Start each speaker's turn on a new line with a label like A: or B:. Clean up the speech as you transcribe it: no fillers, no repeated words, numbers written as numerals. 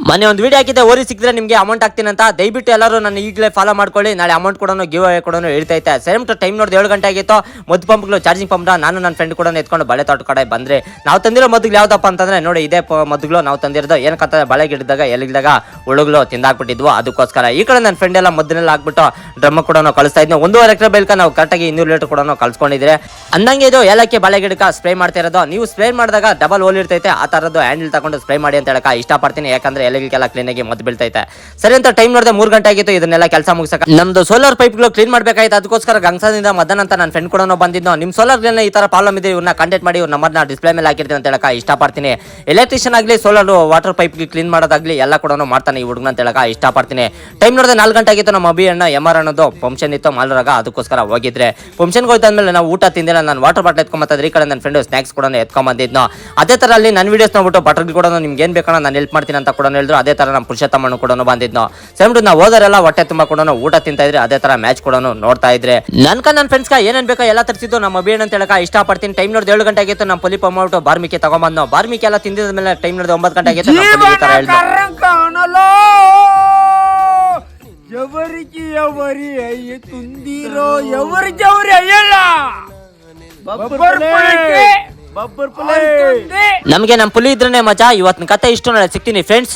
A: ಮೊನ್ನೆ ಒಂದು ವಿಡಿಯೋ ಹಾಕಿದ್ದೆ, ಓರಿ ಸಿಕ್ಕಿದ್ರೆ ನಿಮಗೆ ಅಮೌಂಟ್ ಹಾಕ್ತೀನಿ ಅಂತ. ದಯವಿಟ್ಟು ಎಲ್ಲರೂ ನನ್ನ ಈಗಲೇ ಫಾಲೋ ಮಾಡ್ಕೊಳ್ಳಿ. ನಾಳೆ ಅಮೌಂಟ್ ಕೂಡ ಗಿವ್ ಅವೇ ಕೂಡ ಹೇಳ್ತೈತೆ. ಸೇಮ್ ಟೈಮ್ ನೋಡಿ 7 ಗಂಟೆ ಆಗಿತ್ತು. ಮದ್ದು ಪಂಪ್ಗಳು ಚಾರ್ಜಿಂಗ್ ಪಂಪ್ ನಾನು ನನ್ನ ಫ್ರೆಂಡ್ ಕೂಡ ಎತ್ಕೊಂಡು ಬಳೆ ತೋಟ ಕಡೆ ಬಂದ್ರೆ ನಾವು ತಂದಿರೋ ಮದ್ದುಗಳು ಯಾವ್ದಪ್ಪ ಅಂತಂದ್ರೆ ನೋಡಿ ಇದೇ ಮದ್ದುಗಳು ನಾವು ತಂದಿರೋದು. ಏನಕ್ಕಂತ ಬಳೆ ಗಿಡದಾಗ ಎಲ್ಲಿದಾಗ ಹುಳುಗಳು ತಿಂದಾಕ್ಬಿಟ್ಟಿದ್ವು. ಅದಕ್ಕೋಸ್ಕರ ಈ ಕಡೆ ನನ್ನ ಫ್ರೆಂಡ್ ಎಲ್ಲ ಮದ್ದನ್ನೆಲ್ಲ ಹಾಕ್ಬಿಟ್ಟು ಡ್ರಮ್ ಕೂಡ ಕಳಿಸ್ತಾ ಇದ್ವಿ. 1.5 ಎಕರೆ ಬೆಳ್ಕ ನಾವು ಕರೆಕ್ಟಾಗಿ 200 ಲೀಟರ್ ಕೂಡ ಕಳ್ಸ್ಕೊಂಡಿದ್ರೆ ಅಂದಂಗೆ ಇದು ಏಲಕ್ಕಿ ಬಳೆ ಗಿಡಕ್ಕೆ ಸ್ಪ್ರೇ ಮಾಡ್ತಾ ಇರೋದು. ನೀವು ಸ್ಪ್ರೇ ಮಾಡಿದಾಗ ಡಬಲ್ ಹೋಲ್ ಇರ್ತೈತೆ. ಆ ತರದ್ದು ಹ್ಯಾಂಡಲ್ ತಗೊಂಡು ಸ್ಪ್ರೇ ಮಾಡಿ ಅಂತ ಹೇಳಕ ಇಷ್ಟಪಡ್ತೀನಿ. ಯಾಕಂದ್ರೆ ಎಲೆಗಳಿಗೆಲ್ಲ ಕ್ಲೀನ್ ಆಗಿ ಮದ್ದು ಬೀಳ್ತೈತೆ. ಸರಿ ಅಂತ ಟೈಮ್ ನೋಡಿದೆ 3 ಗಂಟೆ ಆಗಿತ್ತು. ಇದನ್ನೆಲ್ಲ ಕೆಲಸ ಮುಗಿಸಕ ನಮ್ದು ಸೋಲಾರ್ ಪೈಪ್ಗಳು ಕ್ಲೀನ್ ಮಾಡ್ಬೇಕಾಯ್ತು. ಅದಕ್ಕೋಸ್ಕರ ಗಂಗಸದಿಂದ ಮದನ್ ಅಂತ ನನ್ನ ಫ್ರೆಂಡ್ ಕೂಡ ಬಂದಿದ್ದು. ನಿಮ್ ಸೋಲಾರ್ ಈ ತರ ಪ್ರಾಬ್ಲಮ್ ಇದೆ, ಇವ್ರನ್ನ ಕಾಂಟ್ಯಾಕ್ಟ್ ಮಾಡಿ ಇವ್ರ ನಂಬರ್ನ ಡಿಸ್ಪ್ಲೇ ಮೇಲೆ ಹಾಕಿರ್ತೀನಿ ಅಂತ ಹೇಳಕ ಇಷ್ಟಪಡ್ತೀನಿ. ಎಲೆಕ್ಟ್ರಿಷಿಯನ್ ಆಗಲಿ ಸೋಲಾರ್ ವಾಟರ್ ಪೈಪ್ ಕ್ಲೀನ್ ಮಾಡೋದಾಗ್ಲಿ ಎಲ್ಲ ಕೂಡ ಮಾಡ್ತಾನೆ ಈ ಹುಡುಗನ ಅಂತ ಹೇಳಕ ಇಷ್ಟಪಡ್ತೀನಿ. ಟೈಮ್ ನೋಡಿದೆ 4 ಗಂಟೆ ಆಗಿತ್ತು. ನಮ್ಮ ಅಭಿ ಅಣ್ಣ MR ಅನ್ನೋದು ಫಂಕ್ಷನ್ ಇತ್ತು ಮಾಲ್ರಾಗ. ಅದಕ್ಕೋಸ್ಕರ ಹೋಗಿದ್ರೆ ಫಂಕ್ಷನ್ಗೆ ಹೋಯ್ತಾದ್ಮೇಲೆ ನಾವು ಊಟ ತಿಂದಿಲ್ಲ. ನಾನು ವಾಟರ್ ಬಾಟಲ್ ಎತ್ಕೊಂಬತ್ತಿದ್ರೆ ಈ ಕಡೆ ನನ್ನ ಫ್ರೆಂಡ್ ಸ್ನಾಕ್ಸ್ ಕೂಡ ಎತ್ಕೊಂಬಂದಿದ್ನು. ಅದೇ ತರ ಅಲ್ಲಿ ನನ್ನ ವಿಡಿಯೋಸ್ ನೋಡ್ಬಿಟ್ಟು ಬಟರ್ಗಳು ಕೂಡ ನಿಮ್ಗೆ ಏನ್ ಬೇಕಣ್ಣ ನಾನು ಹೆಲ್ಪ್ ಮಾಡ್ತೀನಿ ಅಂತ ಕೂಡ ಹೇಳಿದ್ರು. ಅದೇ ತರ ನಮ್ಮ ಪುರುಷೋತ್ತಮಣ್ಣು ಕೂಡ ಬಂದಿದ್ನು. ಸೇಮ್ ನಾವು ಹೋದರೆಲ್ಲ ಹೊಟ್ಟೆ ತುಂಬಾ ಕೂಡ ಊಟ ತಿಂತಾ ಇದ್ರೆ. ಅದೇ ತರ ಮ್ಯಾಚ್ ಕೂಡ ನೋಡ್ತಾ ಇದ್ರೆ. ನನ್ನ ಫ್ರೆಂಡ್ಸ್ ಏನೇನ್ ಬೇಕೋ ಎಲ್ಲ ತರಿಸಿದ್ದು ನಮ್ಮ ಅಭಿ ಅಂತ ಹೇಳಕ ಇಷ್ಟಪಡ್ತೀನಿ. ಟೈಮ್ ನೋಡಿದ 7 ಗಂಟೆ ಆಗಿತ್ತು. ನಮ್ಮ ಪೊಲಿ ಪಮ್ಮಾಬಿಟ್ಟು ಬಾರ್ಮಿಕೆ ತಗೊಂಬಂದು ಬಾರ್ಮಿಕೆ ಎಲ್ಲ ತಿಂದಿದ ಮೇಲೆ ಟೈಮ್ ನೋಡಿದ 9 ಗಂಟೆ ಆಗಿತ್ತು.
B: ఎవరికి ఎవరి అయ్యి తుందిరో ఎవరికి ఎవరి అయ్యಲ್ಲ
A: ನಮ್ಗೆ ನಮ್ಮ ಪುಲಿ ಇದ್ರೇನೆ ಮಜಾ. ಇವತ್ತಿನ ಕತೆ ಇಷ್ಟು. ನಾಳೆ ಸಿಗ್ತೀನಿ ಫ್ರೆಂಡ್ಸ್.